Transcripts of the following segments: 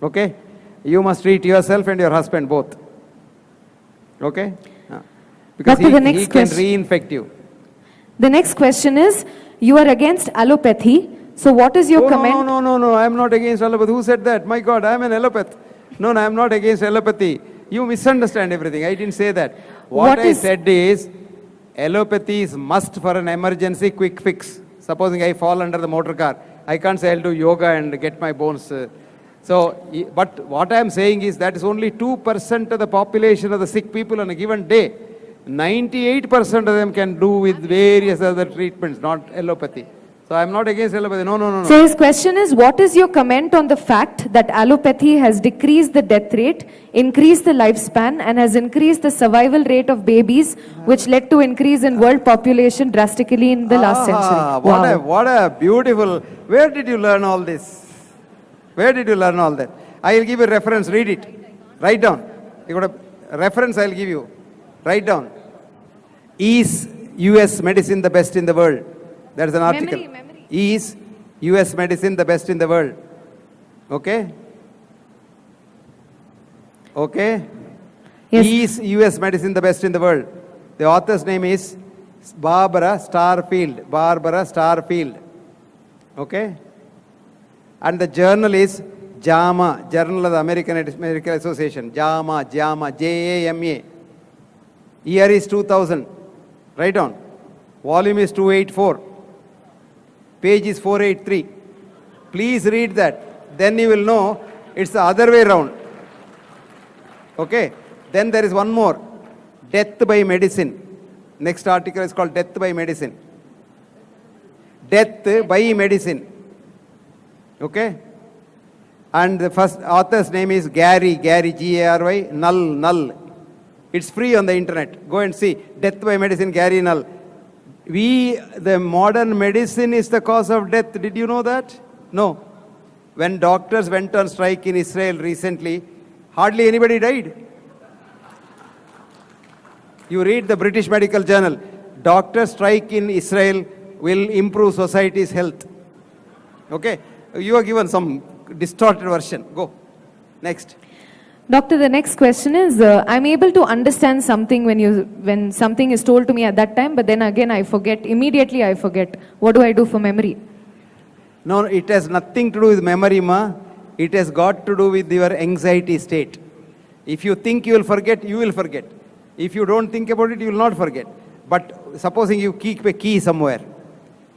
Okay? You must treat yourself and your husband both. Okay? Because Doctor, he can reinfect you. The next question is, you are against allopathy. So what is your comment? No, I am not against allopathy. Who said that? My God, I am an allopath. No, I am not against allopathy. You misunderstand everything. I didn't say that. What I said is, allopathy is must for an emergency quick fix. Supposing I fall under the motor car, I can't say I'll do yoga and get my bones. But what I am saying is that is only 2% of the population of the sick people on a given day. 98% of them can do with various other treatments, not allopathy. So I am not against allopathy. No. So his question is, what is your comment on the fact that allopathy has decreased the death rate, increased the lifespan, and has increased the survival rate of babies, which led to increase in world population drastically in the last century? Wow. What a beautiful... Where did you learn all this? Where did you learn all that? I will give you a reference. Read it. Write down. You got a reference I will give you. Write down. Is US medicine the best in the world? There is an article. Memory. Is US medicine the best in the world? Okay? Okay? Yes. Is US medicine the best in the world? The author's name is Barbara Starfield. Okay? And the journal is JAMA, Journal of the American Medical Association. JAMA, J-A-M-A. Year is 2000. Write down. Volume is 284. Page is 483. Please read that. Then you will know it's the other way around. Okay. Then there is one more. Death by medicine. Next article is called Death by Medicine. Death by medicine. Okay. And the first author's name is Gary, G-A-R-Y, Null. It's free on the internet. Go and see. Death by medicine, Gary Null. The modern medicine is the cause of death. Did you know that? No. When doctors went on strike in Israel recently, hardly anybody died. You read the British Medical Journal. Doctor strike in Israel will improve society's health. Okay. You are given some distorted version. Go. Next. Doctor, the next question is, I'm able to understand something when something is told to me at that time, but then again I forget. Immediately I forget. What do I do for memory? No, it has nothing to do with memory, ma. It has got to do with your anxiety state. If you think you will forget, you will forget. If you don't think about it, you will not forget. But supposing you keep a key somewhere,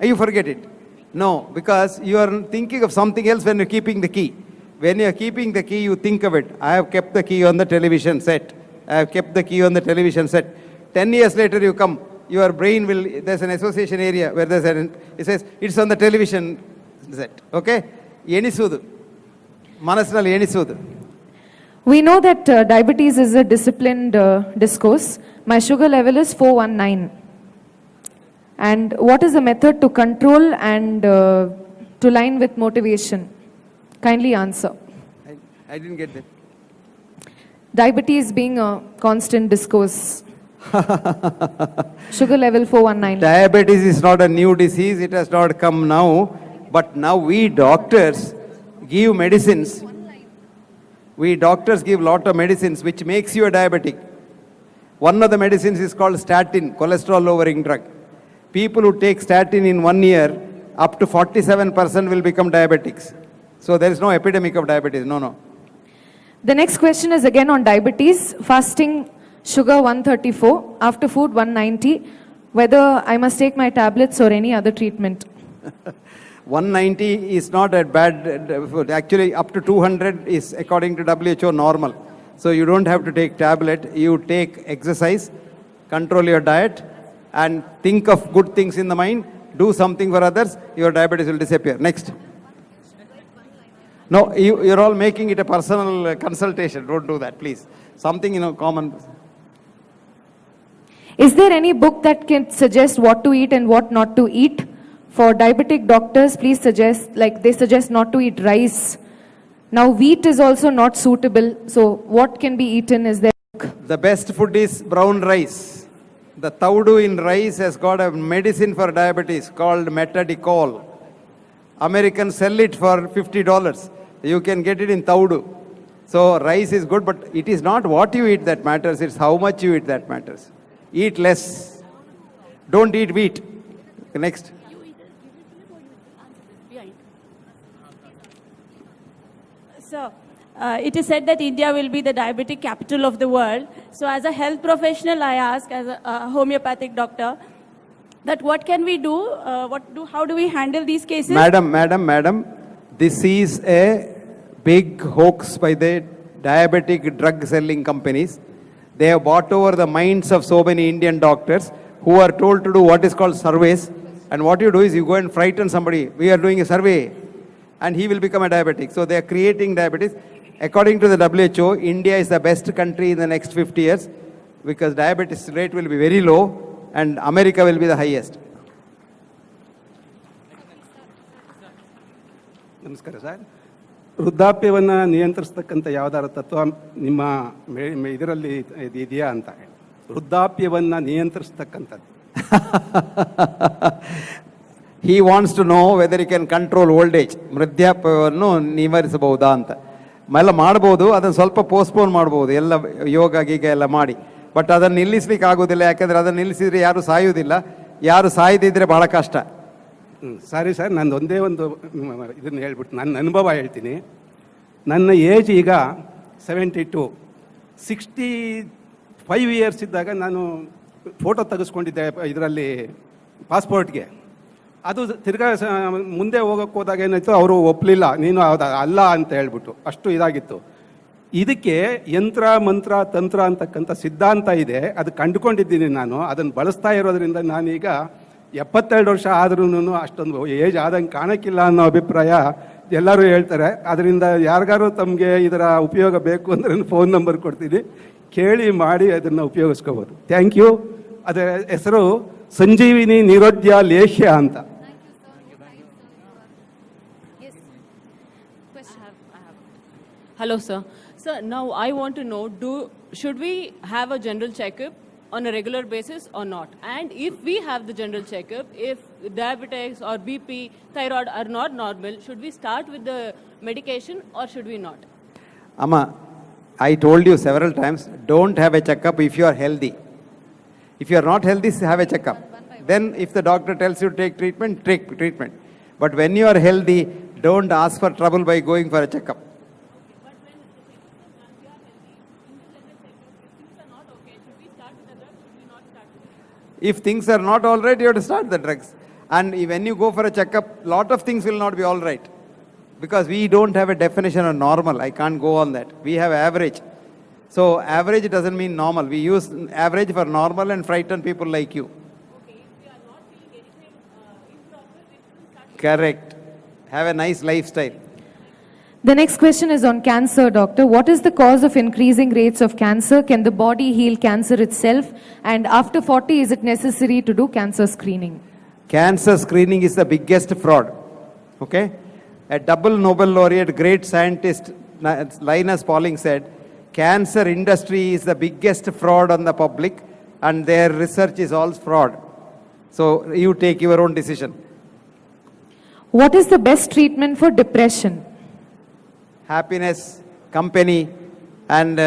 you forget it. No, because you are thinking of something else when you're keeping the key. When you are keeping the key, you think of it. I have kept the key on the television set. I have kept the key on the television set. 10 years later you come, your brain will, there's an association area where it says, it's on the television set. Okay? Yenisudu. Manasnal yenisudu. We know that diabetes is a disciplined discourse. My sugar level is 419. And what is the method to control and to line with motivation? Kindly answer. I didn't get that. Diabetes being a constant discourse. Sugar level 419. Diabetes is not a new disease. It has not come now. But now we doctors give medicines. We doctors give lot of medicines which makes you a diabetic. One of the medicines is called statin, cholesterol lowering drug. People who take statin in 1 year, up to 47% will become diabetics. So there is no epidemic of diabetes. No. The next question is again on diabetes. Fasting, sugar 134, after food 190. Whether I must take my tablets or any other treatment. 190 is not a bad food. Actually, up to 200 is, according to WHO, normal. So you don't have to take tablet. You take exercise, control your diet, and think of good things in the mind. Do something for others. Your diabetes will disappear. Next. No, you're all making it a personal consultation. Don't do that, please. Something, common. Is there any book that can suggest what to eat and what not to eat? For diabetic doctors, please suggest, they suggest not to eat rice. Now, wheat is also not suitable. So, what can be eaten? Is there? The best food is brown rice. The taudu in rice has got a medicine for diabetes called metadicol. Americans sell it for $50. You can get it in Taudu. So rice is good, but it is not what you eat that matters, it's how much you eat that matters. Eat less. Don't eat wheat. Next. So, it is said that India will be the diabetic capital of the world. So, as a health professional, I ask, as a homeopathic doctor, that what can we do? How do we handle these cases? Madam, this is a big hoax by the diabetic drug selling companies. They have bought over the minds of so many Indian doctors who are told to do what is called surveys. And what you do is you go and frighten somebody. We are doing a survey and he will become a diabetic. So they are creating diabetes. According to the WHO, India is the best country in the next 50 years because diabetes rate will be very low and America will be the highest. ನಮಸ್ಕಾರ sir. ವೃದ್ಧಾಪ್ಯವನ್ನು ನಿಯಂತ್ರಿಸ್ತಕ್ಕಂಥ ಯಾವ್ದಾರ ತತ್ವ ನಿಮ್ಮ ಇದರಲ್ಲಿ ಇದೆಯಾ ಅಂತ. ವೃದ್ಧಾಪ್ಯವನ್ನು ನಿಯಂತ್ರಿಸ್ತಕ್ಕಂಥದ್ದು. He wants to know whether he can control old age. ವೃದ್ಧಾಪ್ಯವನ್ನು ನಿವಾರಿಸಬಹುದಾ ಅಂತ. ಎಲ್ಲ ಮಾಡ್ಬೋದು, ಅದನ್ನು ಸ್ವಲ್ಪ ಪೋಸ್ಟ್ಪೋನ್ ಮಾಡ್ಬೋದು, ಎಲ್ಲ ಯೋಗ ಗೀಗ ಎಲ್ಲ ಮಾಡಿ. ಬಟ್ ಅದನ್ನು ನಿಲ್ಲಿಸ್ಲಿಕ್ಕೆ ಆಗೋದಿಲ್ಲ, ಯಾಕಂದರೆ ಅದನ್ನು ನಿಲ್ಲಿಸಿದ್ರೆ ಯಾರು ಸಾಯುವುದಿಲ್ಲ, ಯಾರು ಸಾಯದಿದ್ರೆ ಬಹಳ ಕಷ್ಟ. ಸಾರಿ ಸರ್, ನಂದು ಒಂದೇ ಒಂದು ಇದನ್ನು ಹೇಳ್ಬಿಟ್ಟು ನನ್ನ ಅನುಭವ ಹೇಳ್ತೀನಿ. ನನ್ನ ಏಜ್ ಈಗ 72. 65 ಇಯರ್ಸ್ ಇದ್ದಾಗ ನಾನು ಫೋಟೋ ತೆಗೆಸ್ಕೊಂಡಿದ್ದೆ ಇದರಲ್ಲಿ ಪಾಸ್ಪೋರ್ಟ್ಗೆ. ಅದು ತಿರ್ಗಾ ಮುಂದೆ ಹೋಗೋಕ್ಕೆ ಹೋದಾಗ ಏನಾಯಿತು, ಅವರು ಒಪ್ಪಲಿಲ್ಲ, ನೀನು ಅಲ್ಲ ಅಂತ ಹೇಳ್ಬಿಟ್ಟು. ಅಷ್ಟು ಇದಾಗಿತ್ತು. ಇದಕ್ಕೆ ಯಂತ್ರ ಮಂತ್ರ ತಂತ್ರ ಅಂತಕ್ಕಂಥ ಸಿದ್ಧಾಂತ ಇದೆ, ಅದು ಕಂಡುಕೊಂಡಿದ್ದೀನಿ ನಾನು. ಅದನ್ನು ಬಳಸ್ತಾ ಇರೋದ್ರಿಂದ ನಾನೀಗ 72 ವರ್ಷ ಆದ್ರೂ ಅಷ್ಟೊಂದು ಏಜ್ ಆದಂಗೆ ಕಾಣಕ್ಕಿಲ್ಲ ಅನ್ನೋ ಅಭಿಪ್ರಾಯ ಎಲ್ಲರೂ ಹೇಳ್ತಾರೆ. ಅದರಿಂದ ಯಾರಿಗಾರು ತಮಗೆ ಇದರ ಉಪಯೋಗ ಬೇಕು ಅಂದರೆ ಫೋನ್ ನಂಬರ್ ಕೊಡ್ತೀನಿ, ಕೇಳಿ ಮಾಡಿ ಅದನ್ನು ಉಪಯೋಗಿಸ್ಕೋಬೋದು. Thank you. ಅದರ ಹೆಸರು ಸಂಜೀವಿನಿ ನಿರೋಧ್ಯ ಲೇಹ್ಯ ಅಂತ. Hello, sir. Sir, now I want to know, should we have a general checkup on a regular basis or not? And if we have the general checkup, if diabetes or BP, thyroid are not normal, should we start with the medication or should we not? Amma, I told you several times, don't have a checkup if you are healthy. If you are not healthy, have a checkup. Then if the doctor tells you to take treatment. But when you are healthy, don't ask for trouble by going for a checkup. If things are not all right, you have to start the drugs. And when you go for a checkup, lot of things will not be all right. Because we don't have a definition of normal. I can't go on that. We have average. So average doesn't mean normal. We use average for normal and frighten people like you. Okay, if we are not feeling anything improper, we should start. Correct. Have a nice lifestyle. The next question is on cancer, doctor. What is the cause of increasing rates of cancer? Can the body heal cancer itself? And after 40, is it necessary to do cancer screening? Cancer screening is the biggest fraud. Okay? A double Nobel laureate, great scientist, Linus Pauling said, cancer industry is the biggest fraud on the public and their research is all fraud. So you take your own decision. What is the best treatment for depression? Happiness, company, and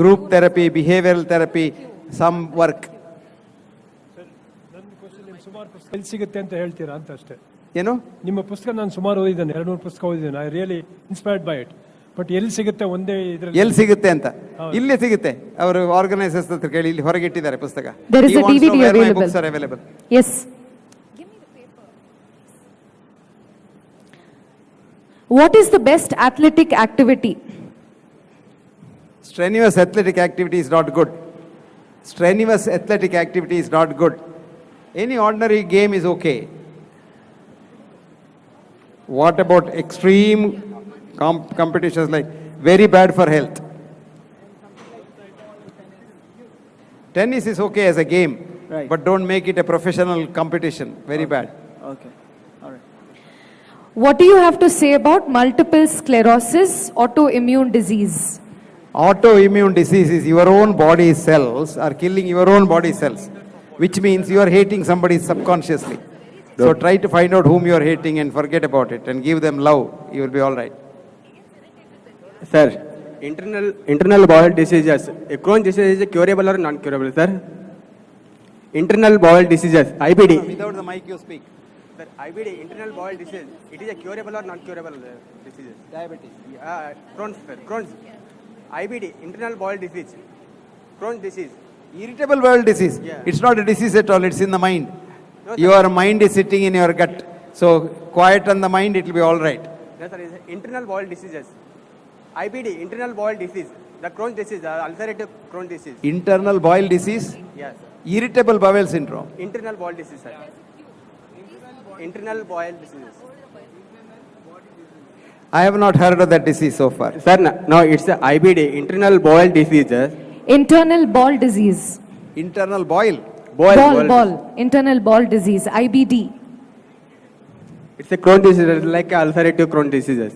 group therapy, behavioral therapy, some work. ನನ್ನ question ನಿಮ್ಮ ಸುಮಾರು ಪುಸ್ತಕ ಎಲ್ಲಿ ಸಿಗುತ್ತೆ ಅಂತ ಹೇಳ್ತೀರಾ ಅಂತ ಅಷ್ಟೇ. ಏನು? ನಿಮ್ಮ ಪುಸ್ತಕ ನಾನು ಸುಮಾರು ಓದಿದ್ದೇನೆ, 200 ಪುಸ್ತಕ ಓದಿದ್ದೇನೆ. I really inspired by it. But ಎಲ್ಲಿ ಸಿಗುತ್ತೆ ಒಂದೇ ಇದರಲ್ಲಿ? ಎಲ್ಲಿ ಸಿಗುತ್ತೆ ಅಂತ? ಇಲ್ಲೇ ಸಿಗುತ್ತೆ. ಅವರು ಆರ್ಗನೈಸರ್ಸ್ ಹತ್ರ ಕೇಳಿ, ಇಲ್ಲಿ ಹೊರಗೆ ಇಟ್ಟಿದ್ದಾರೆ ಪುಸ್ತಕ. There is a DVD available. Books are available. Yes. What is the best athletic activity? Strenuous athletic activity is not good. Strenuous athletic activity is not good. Any ordinary game is okay. What about extreme competitions, like very bad for health? Tennis is okay as a game, Right. but don't make it a professional competition. Very bad. Okay. All right. What do you have to say about multiple sclerosis, autoimmune disease? Autoimmune disease is your own body cells are killing your own body cells, which means you are hating somebody subconsciously. So try to find out whom you are hating and forget about it and give them love. You will be all right. Sir, internal bowel diseases. Crohn's disease is curable or non-curable, sir? Internal bowel diseases, IBD. Without the mic, you speak. Sir, IBD, internal bowel disease. It is a curable or non-curable disease? Diabetes. Crohn's, sir. Crohn's. IBD, internal bowel disease. Crohn's disease. Irritable bowel disease. Yeah. It's not a disease at all, it's in the mind. No, sir. Your mind is sitting in your gut. So quieten the mind, it will be all right. Yes, sir. It's internal bowel diseases. IBD, internal bowel disease. The Crohn's disease, ulcerative Crohn's disease. Internal bowel disease, Yes. irritable bowel syndrome. Internal bowel disease, sir. Internal bowel diseases. I have not heard of that disease so far. Sir, no, it's a IBD, internal bowel diseases. Internal ball disease. Internal boil. Ball. Internal ball disease, IBD. It's a Crohn's disease, like ulcerative Crohn's diseases.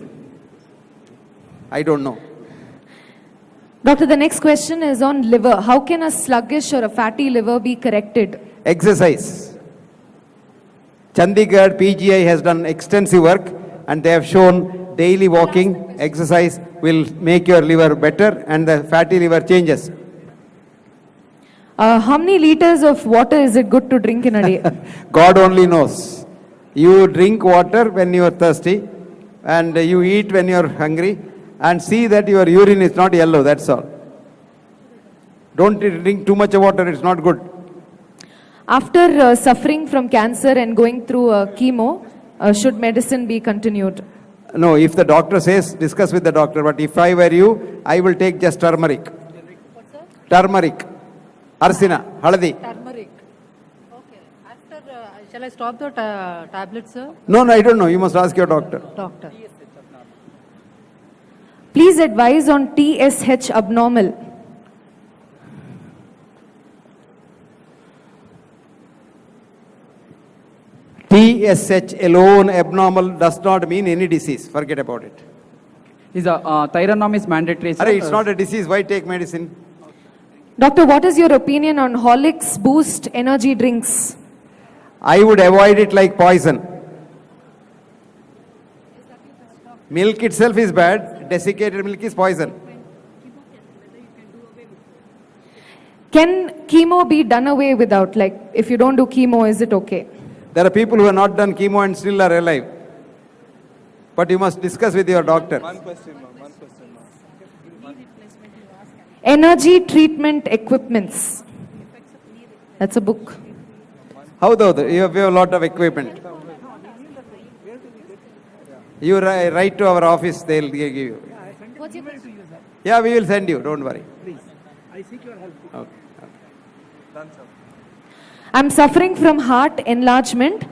I don't know. Doctor, the next question is on liver. How can a sluggish or a fatty liver be corrected? Exercise. Chandigarh PGI has done extensive work and they have shown daily walking, exercise will make your liver better and the fatty liver changes. How many liters of water is it good to drink in a day? God only knows. You drink water when you are thirsty and you eat when you are hungry and see that your urine is not yellow, that's all. Don't drink too much water, it's not good. After suffering from cancer and going through chemo, should medicine be continued? No, if the doctor says, discuss with the doctor, but if I were you, I will take just turmeric. Turmeric. Arsina, haladi. Turmeric. Okay. After, shall I stop the tablets, sir? No, I don't know. You must ask your doctor. Doctor. Please advise on TSH abnormal. TSH alone abnormal does not mean any disease. Forget about it. Is Tyrannom is mandatory, sir? Arey, it's not a disease. Why take medicine? Doctor, what is your opinion on Horlicks Boost energy drinks? I would avoid it like poison. Milk itself is bad. Desiccated milk is poison. Can chemo be done away without? Like, if you don't do chemo, is it okay? There are people who have not done chemo and still are alive. But you must discuss with your doctor. Energy treatment equipments. That's a book. How though? You have a lot of equipment. You write to our office, they'll give you. Yeah, we will send you, don't worry. Okay. I'm suffering from heart enlargement,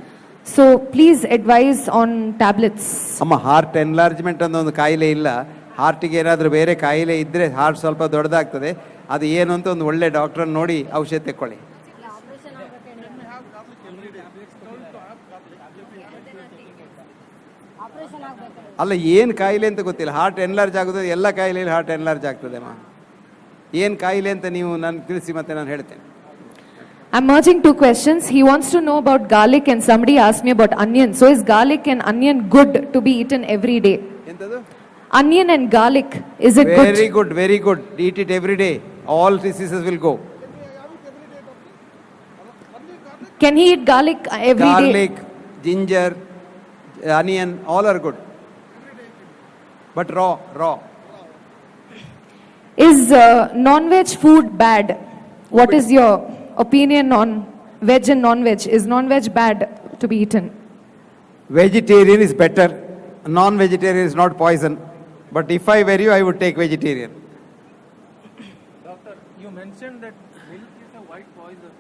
so please advise on tablets. ಅಮ್ಮ heart enlargement ಅನ್ನೋ ಒಂದು ಕಾಯಿಲೆ ಇಲ್ಲ. ಹಾರ್ಟಿಗೆ ಏನಾದರೂ ಬೇರೆ ಕಾಯಿಲೆ ಇದ್ದರೆ heart ಸ್ವಲ್ಪ ದೊಡ್ಡದಾಗ್ತದೆ. ಅದು ಏನು ಅಂತ ಒಂದು ಒಳ್ಳೆ ಡಾಕ್ಟ್ರನ್ನ ನೋಡಿ ಔಷಧಿ ತೆಕ್ಕೊಳ್ಳಿ. ಅಲ್ಲ ಏನು ಕಾಯಿಲೆ ಅಂತ ಗೊತ್ತಿಲ್ಲ. ಹಾರ್ಟ್ ಎನ್ಲಾರ್ಜ್ ಆಗೋದು ಎಲ್ಲ ಕಾಯಿಲೆಯಲ್ಲಿ ಹಾರ್ಟ್ ಎನ್ಲಾರ್ಜ್ ಆಗ್ತದೆ ಅಮ್ಮ. ಏನು ಕಾಯಿಲೆ ಅಂತ ನೀವು ನನಗೆ ತಿಳಿಸಿ ಮತ್ತೆ ನಾನು ಹೇಳ್ತೇನೆ. I'm merging two questions. He wants to know about garlic and somebody asked me about onion. So is garlic and onion good to be eaten every day? ಎಂತದು? Onion and garlic, is it good? Very good, very good. Eat it every day. All diseases will go. Can he eat garlic every day? Garlic, ginger, onion, all are good. But raw. Is non-veg food bad? What is your opinion on veg and non-veg? Is non-veg bad to be eaten? Vegetarian is better. Non-vegetarian is not poison. But if I were you, I would take vegetarian. Doctor, you mentioned that milk is a white poison,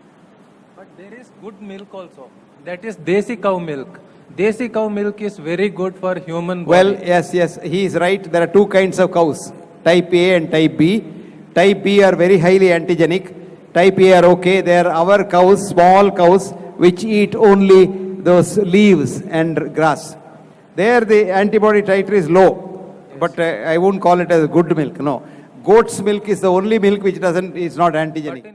but there is good milk also. That is desi cow milk. Desi cow milk is very good for human body. Well, yes, he is right. There are two kinds of cows, type A and type B. Type B are very highly antigenic. Type A are okay. They are our cows, small cows, which eat only those leaves and grass. There the antibody titer is low, but I won't call it as good milk. No, goat's milk is the only milk which is not antigenic.